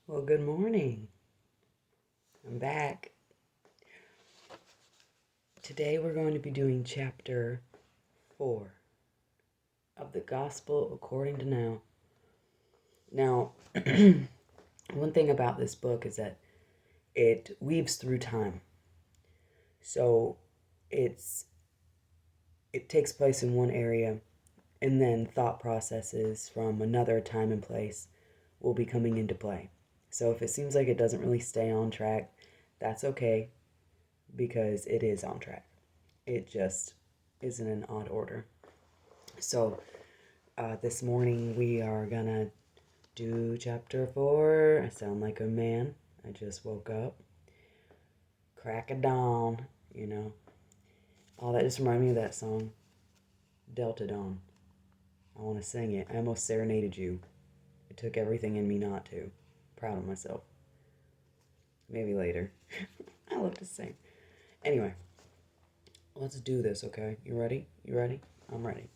Well, good morning. I'm back. Today we're going to be doing chapter 4 of the Gospel according to Now. Now, one thing about this book is that it weaves through time. So it takes place in one area, and then thought processes from another time and place will be coming into play. So if it seems like it doesn't really stay on track, that's okay because it is on track. It just is in an odd order. So this morning we are gonna do chapter 4. I sound like a man. I just woke up. Crack of dawn, you know. All that just reminded me of that song, Delta Dawn. I want to sing it. I almost serenaded you. It took everything in me not to. Proud of myself. Maybe later. I love to sing. Anyway, let's do this, okay? You ready? You ready? I'm ready.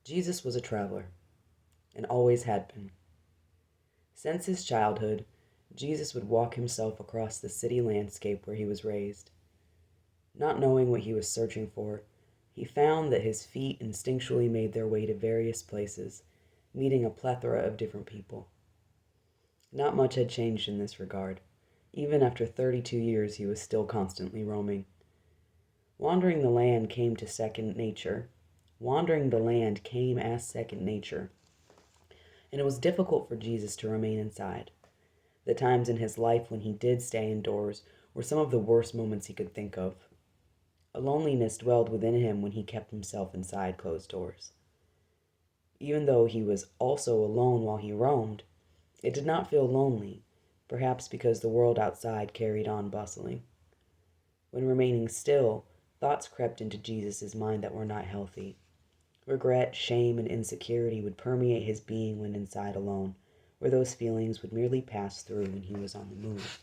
Jesus was a traveler, and always had been. Since his childhood, Jesus would walk himself across the city landscape where he was raised. Not knowing what he was searching for, he found that his feet instinctually made their way to various places, meeting a plethora of different people. Not much had changed in this regard. Even after 32 years, he was still constantly roaming. Wandering the land came as second nature, and it was difficult for Jesus to remain inside. The times in his life when he did stay indoors were some of the worst moments he could think of. A loneliness dwelled within him when he kept himself inside closed doors. Even though he was also alone while he roamed, it did not feel lonely, perhaps because the world outside carried on bustling. When remaining still, thoughts crept into Jesus' mind that were not healthy. Regret, shame, and insecurity would permeate his being when inside alone, where those feelings would merely pass through when he was on the move.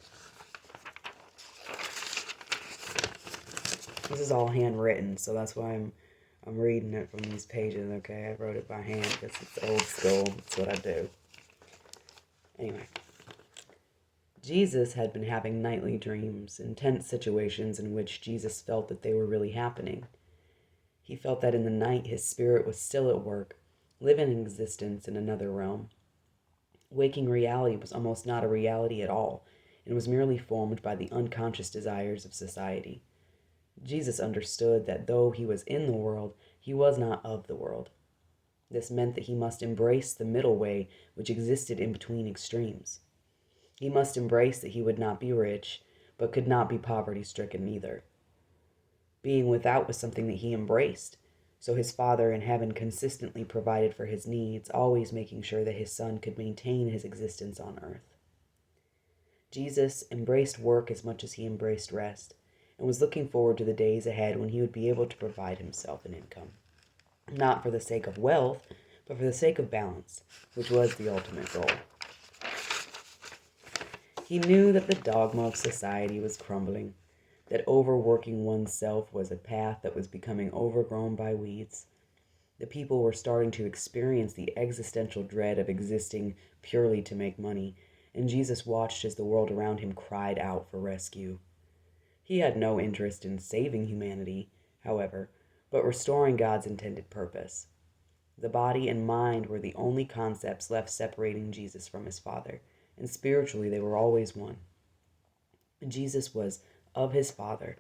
This is all handwritten, so that's why I'm reading it from these pages, okay? I wrote it by hand because it's old school. That's what I do. Anyway, Jesus had been having nightly dreams, intense situations in which Jesus felt that they were really happening. He felt that in the night his spirit was still at work, living an existence in another realm. Waking reality was almost not a reality at all, and was merely formed by the unconscious desires of society. Jesus understood that though he was in the world, he was not of the world. This meant that he must embrace the middle way which existed in between extremes. He must embrace that he would not be rich, but could not be poverty-stricken either. Being without was something that he embraced, so his Father in heaven consistently provided for his needs, always making sure that his Son could maintain his existence on earth. Jesus embraced work as much as he embraced rest, and was looking forward to the days ahead when he would be able to provide himself an income. Not for the sake of wealth, but for the sake of balance, which was the ultimate goal. He knew that the dogma of society was crumbling, that overworking oneself was a path that was becoming overgrown by weeds. The people were starting to experience the existential dread of existing purely to make money, and Jesus watched as the world around him cried out for rescue. He had no interest in saving humanity, however, but restoring God's intended purpose. The body and mind were the only concepts left separating Jesus from his Father, and spiritually they were always one. Jesus was of his Father,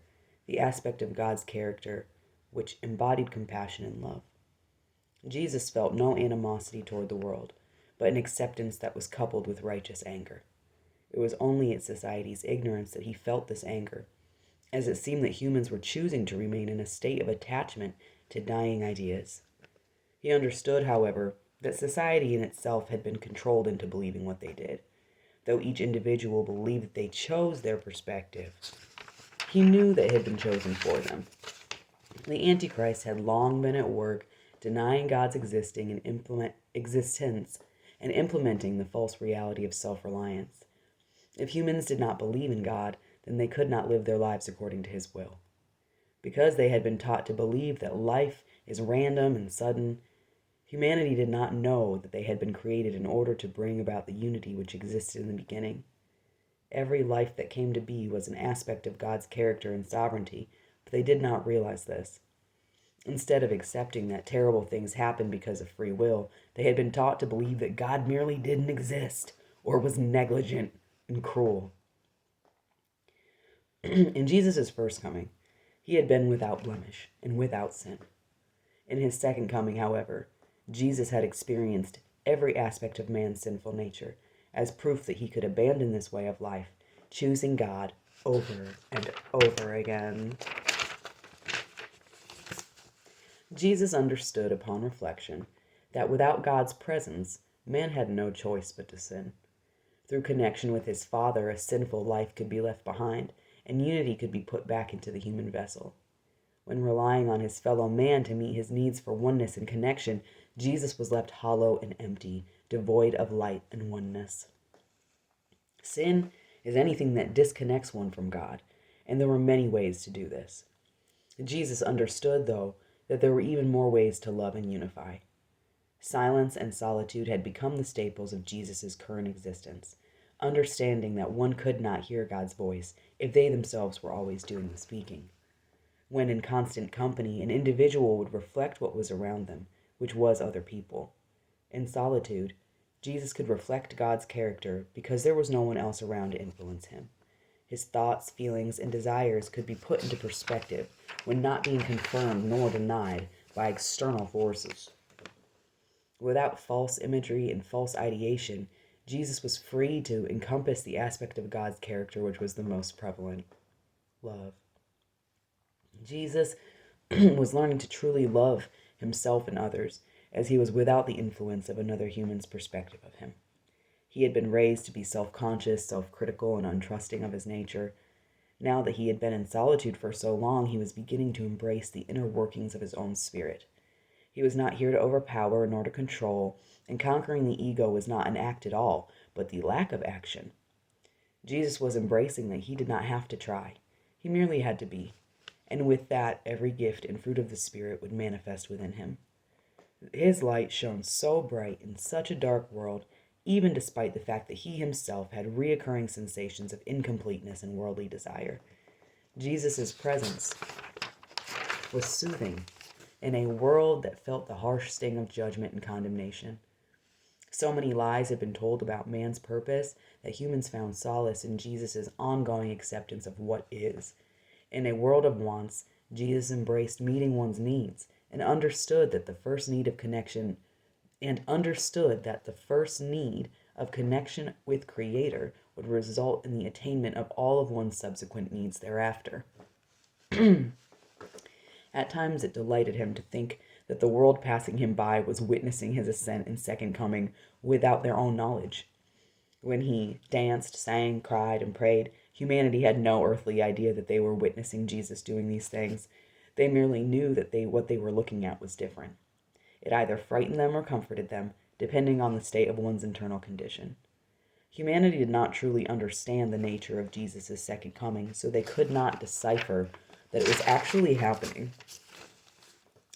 the aspect of God's character which embodied compassion and love. Jesus felt no animosity toward the world, but an acceptance that was coupled with righteous anger. It was only at society's ignorance that he felt this anger, as it seemed that humans were choosing to remain in a state of attachment to dying ideas. He understood, however, that society in itself had been controlled into believing what they did. Though each individual believed that they chose their perspective, he knew that it had been chosen for them. The Antichrist had long been at work denying God's existence and implementing the false reality of self-reliance. If humans did not believe in God, then they could not live their lives according to his will. Because they had been taught to believe that life is random and sudden, Humanity did not know that they had been created in order to bring about the unity which existed in the beginning. Every life that came to be was an aspect of God's character and sovereignty, but they did not realize this. Instead of accepting that terrible things happened because of free will, they had been taught to believe that God merely didn't exist or was negligent and cruel. In Jesus' first coming, he had been without blemish and without sin. In his second coming, however, Jesus had experienced every aspect of man's sinful nature as proof that he could abandon this way of life, choosing God over and over again. Jesus understood upon reflection that without God's presence, man had no choice but to sin. Through connection with his Father, a sinful life could be left behind, and unity could be put back into the human vessel. When relying on his fellow man to meet his needs for oneness and connection, Jesus was left hollow and empty, devoid of light and oneness. Sin is anything that disconnects one from God, and there were many ways to do this. Jesus understood, though, that there were even more ways to love and unify. Silence and solitude had become the staples of Jesus' current existence, understanding that one could not hear God's voice if they themselves were always doing the speaking. When in constant company, an individual would reflect what was around them, which was other people. In solitude, Jesus could reflect God's character because there was no one else around to influence him. His thoughts, feelings, and desires could be put into perspective when not being confirmed nor denied by external forces. Without false imagery and false ideation, Jesus was free to encompass the aspect of God's character which was the most prevalent: love. Jesus was learning to truly love himself and others as he was without the influence of another human's perspective of him. He had been raised to be self-conscious, self-critical, and untrusting of his nature. Now that he had been in solitude for so long, he was beginning to embrace the inner workings of his own spirit. He was not here to overpower nor to control, and conquering the ego was not an act at all, but the lack of action. Jesus was embracing that he did not have to try. He merely had to be. And with that, every gift and fruit of the Spirit would manifest within him. His light shone so bright in such a dark world, even despite the fact that he himself had reoccurring sensations of incompleteness and worldly desire. Jesus' presence was soothing in a world that felt the harsh sting of judgment and condemnation. So many lies had been told about man's purpose that humans found solace in Jesus' ongoing acceptance of what is. In a world of wants, Jesus embraced meeting one's needs and understood that the first need of connection with Creator would result in the attainment of all of one's subsequent needs thereafter. At times it delighted him to think that the world passing him by was witnessing his ascent and second coming without their own knowledge. When he danced, sang, cried, and prayed, humanity had no earthly idea that they were witnessing Jesus doing these things. They merely knew that what they were looking at was different. It either frightened them or comforted them, depending on the state of one's internal condition. Humanity did not truly understand the nature of Jesus' second coming, so they could not decipher that it was actually happening.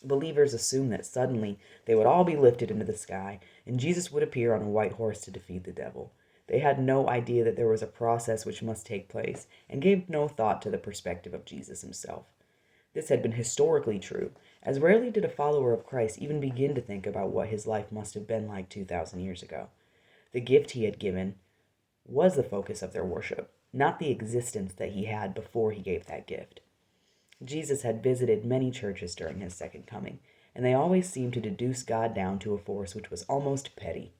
Believers assumed that suddenly they would all be lifted into the sky, and Jesus would appear on a white horse to defeat the devil. They had no idea that there was a process which must take place, and gave no thought to the perspective of Jesus himself. This had been historically true, as rarely did a follower of Christ even begin to think about what his life must have been like 2,000 years ago. The gift he had given was the focus of their worship, not the existence that he had before he gave that gift. Jesus had visited many churches during his second coming, and they always seemed to deduce God down to a force which was almost petty.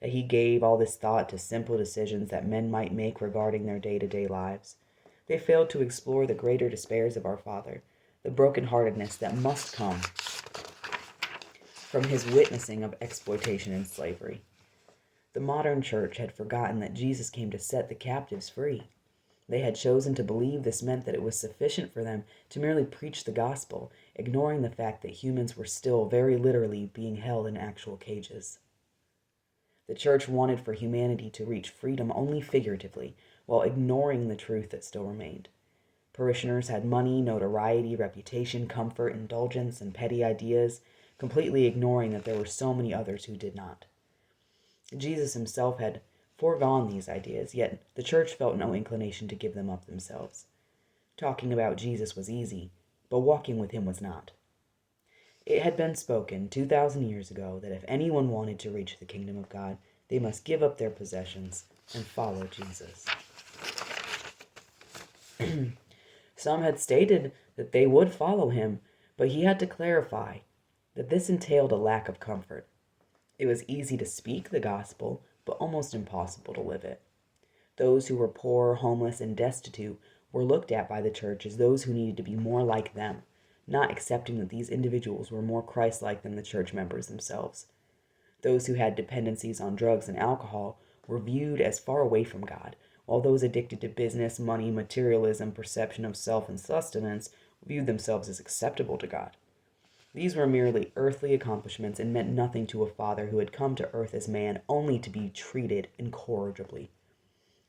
That he gave all this thought to simple decisions that men might make regarding their day-to-day lives. They failed to explore the greater despairs of our Father, the brokenheartedness that must come from his witnessing of exploitation and slavery. The modern church had forgotten that Jesus came to set the captives free. They had chosen to believe this meant that it was sufficient for them to merely preach the gospel, ignoring the fact that humans were still very literally being held in actual cages. The church wanted for humanity to reach freedom only figuratively, while ignoring the truth that still remained. Parishioners had money, notoriety, reputation, comfort, indulgence, and petty ideas. completely ignoring that there were so many others who did not. Jesus himself had foregone these ideas, yet the church felt no inclination to give them up themselves. Talking about Jesus was easy, but walking with him was not. It had been spoken 2,000 years ago that if anyone wanted to reach the kingdom of God, they must give up their possessions and follow Jesus. Some had stated that they would follow him, but he had to clarify that this entailed a lack of comfort. It was easy to speak the gospel, but almost impossible to live it. Those who were poor, homeless, and destitute were looked at by the church as those who needed to be more like them, not accepting that these individuals were more Christ-like than the church members themselves. Those who had dependencies on drugs and alcohol were viewed as far away from God, while those addicted to business, money, materialism, perception of self, and sustenance viewed themselves as acceptable to God. These were merely earthly accomplishments and meant nothing to a Father who had come to earth as man only to be treated incorrigibly.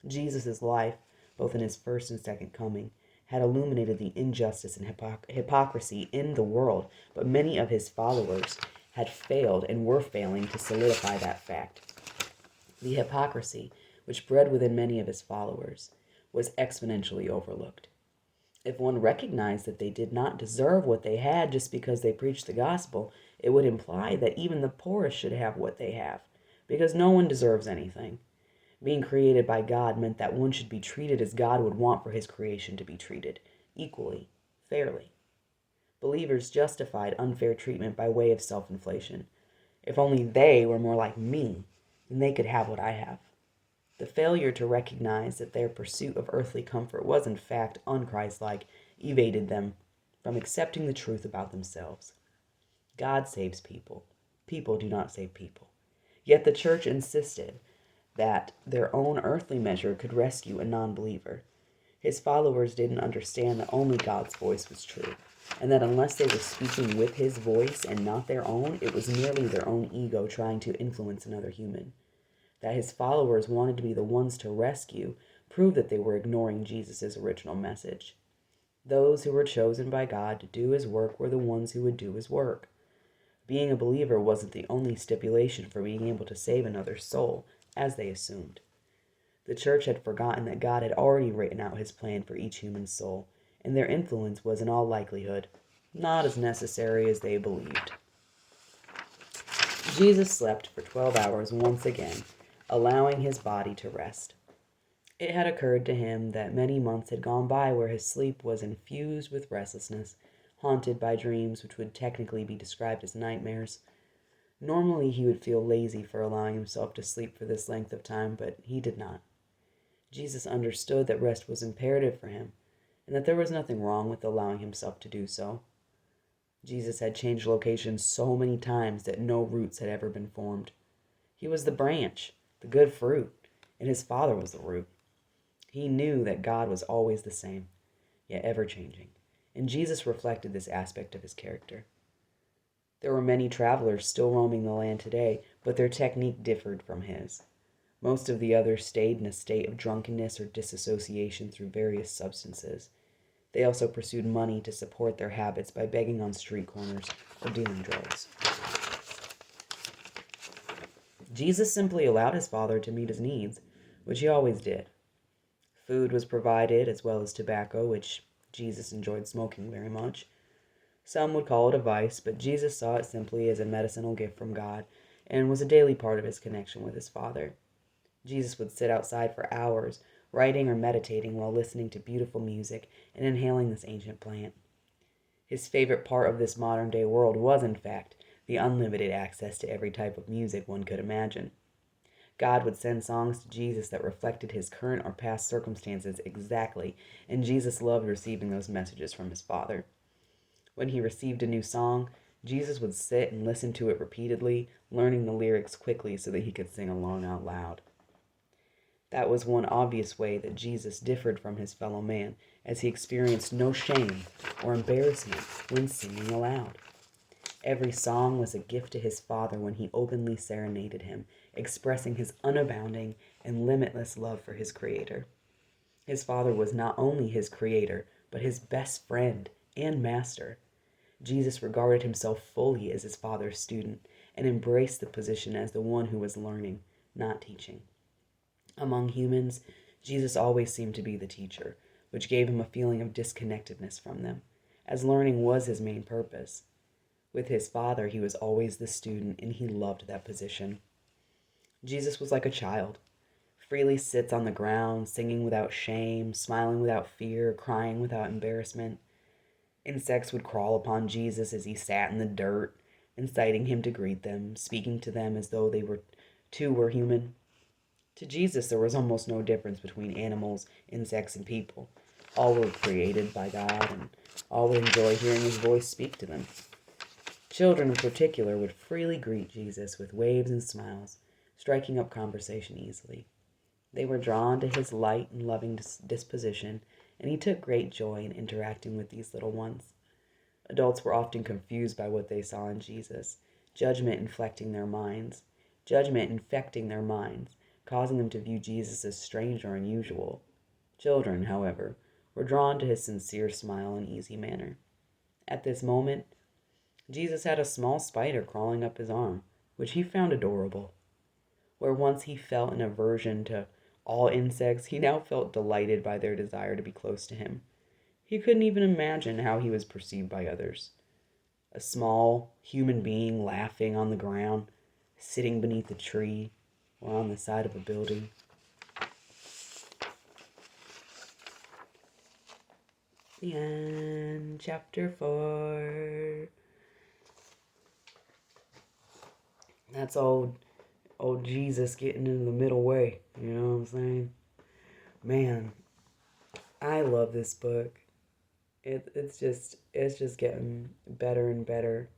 Jesus' life, both in his first and second coming, had illuminated the injustice and hypocrisy in the world, but many of his followers had failed and were failing to solidify that fact. The hypocrisy, which bred within many of his followers, was exponentially overlooked. If one recognized that they did not deserve what they had just because they preached the gospel, it would imply that even the poorest should have what they have, because no one deserves anything. Being created by God meant that one should be treated as God would want for his creation to be treated, equally, fairly. Believers justified unfair treatment by way of self-inflation. If only they were more like me, then they could have what I have. The failure to recognize that their pursuit of earthly comfort was in fact unchristlike evaded them from accepting the truth about themselves. God saves people. People do not save people. Yet the church insisted that their own earthly measure could rescue a non-believer. His followers didn't understand that only God's voice was true, and that unless they were speaking with his voice and not their own, it was merely their own ego trying to influence another human. That his followers wanted to be the ones to rescue proved that they were ignoring Jesus' original message. Those who were chosen by God to do his work were the ones who would do his work. Being a believer wasn't the only stipulation for being able to save another soul, as they assumed. The church had forgotten that God had already written out his plan for each human soul, and their influence was in all likelihood not as necessary as they believed. Jesus slept for 12 hours once again, allowing his body to rest. It had occurred to him that many months had gone by where his sleep was infused with restlessness, haunted by dreams which would technically be described as nightmares. Normally he would feel lazy for allowing himself to sleep for this length of time, but he did not. Jesus understood that rest was imperative for him, and that there was nothing wrong with allowing himself to do so. Jesus had changed locations so many times that no roots had ever been formed. He was the branch, the good fruit, and his Father was the root. He knew that God was always the same, yet ever-changing, and Jesus reflected this aspect of his character. There were many travelers still roaming the land today, but their technique differed from his. Most of the others stayed in a state of drunkenness or disassociation through various substances. They also pursued money to support their habits by begging on street corners or dealing drugs. Jesus simply allowed his Father to meet his needs, which he always did. Food was provided, as well as tobacco, which Jesus enjoyed smoking very much. Some would call it a vice, but Jesus saw it simply as a medicinal gift from God and was a daily part of his connection with his Father. Jesus would sit outside for hours, writing or meditating while listening to beautiful music and inhaling this ancient plant. His favorite part of this modern-day world was, in fact, the unlimited access to every type of music one could imagine. God would send songs to Jesus that reflected his current or past circumstances exactly, and Jesus loved receiving those messages from his Father. When he received a new song, Jesus would sit and listen to it repeatedly, learning the lyrics quickly so that he could sing along out loud. That was one obvious way that Jesus differed from his fellow man, as he experienced no shame or embarrassment when singing aloud. Every song was a gift to his Father when he openly serenaded him, expressing his unabounding and limitless love for his Creator. His Father was not only his Creator, but his best friend and master. Jesus regarded himself fully as his Father's student and embraced the position as the one who was learning, not teaching. Among humans, Jesus always seemed to be the teacher, which gave him a feeling of disconnectedness from them, as learning was his main purpose. With his Father, he was always the student, and he loved that position. Jesus was like a child, freely sits on the ground, singing without shame, smiling without fear, crying without embarrassment. Insects would crawl upon Jesus as he sat in the dirt, inciting him to greet them, speaking to them as though they were too were human. To Jesus, there was almost no difference between animals, insects, and people. All were created by God, and all would enjoy hearing his voice speak to them. Children in particular would freely greet Jesus with waves and smiles, striking up conversation easily. They were drawn to his light and loving disposition, and he took great joy in interacting with these little ones. Adults were often confused by what they saw in Jesus, judgment infecting their minds, causing them to view Jesus as strange or unusual. Children, however, were drawn to his sincere smile and easy manner. At this moment, Jesus had a small spider crawling up his arm, which he found adorable. Where once he felt an aversion to all insects, he now felt delighted by their desire to be close to him. He couldn't even imagine how he was perceived by others. A small human being laughing on the ground, sitting beneath a tree, or on the side of a building. The end. Chapter 4. That's old Jesus getting into the middle way. You know what I'm saying? Man, I love this book. It's just getting better and better.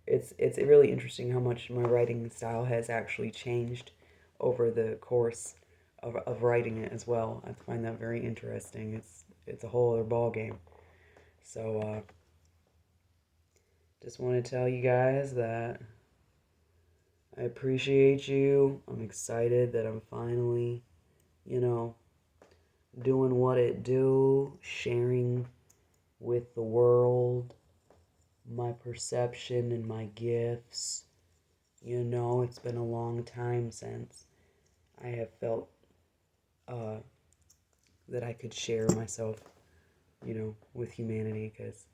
It's really interesting how much my writing style has actually changed over the course of writing it as well. I find that very interesting. It's a whole other ball game. So just want to tell you guys that I appreciate you. I'm excited that I'm finally, doing what it do, sharing with the world my perception and my gifts. It's been a long time since I have felt that I could share myself, with humanity, because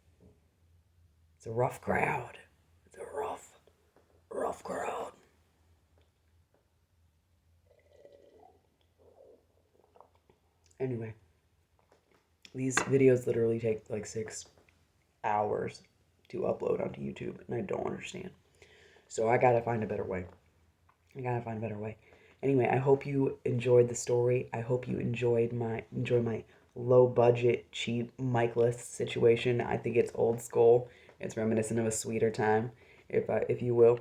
it's a rough crowd. It's a rough crowd. Anyway, these videos literally take like 6 hours to upload onto YouTube, and I don't understand. So I gotta find a better way. Anyway, I hope you enjoyed the story. I hope you enjoy my low budget, cheap, micless situation. I think it's old school. It's reminiscent of a sweeter time, if you will.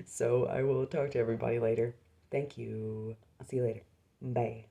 So I will talk to everybody later. Thank you. I'll see you later. Bye.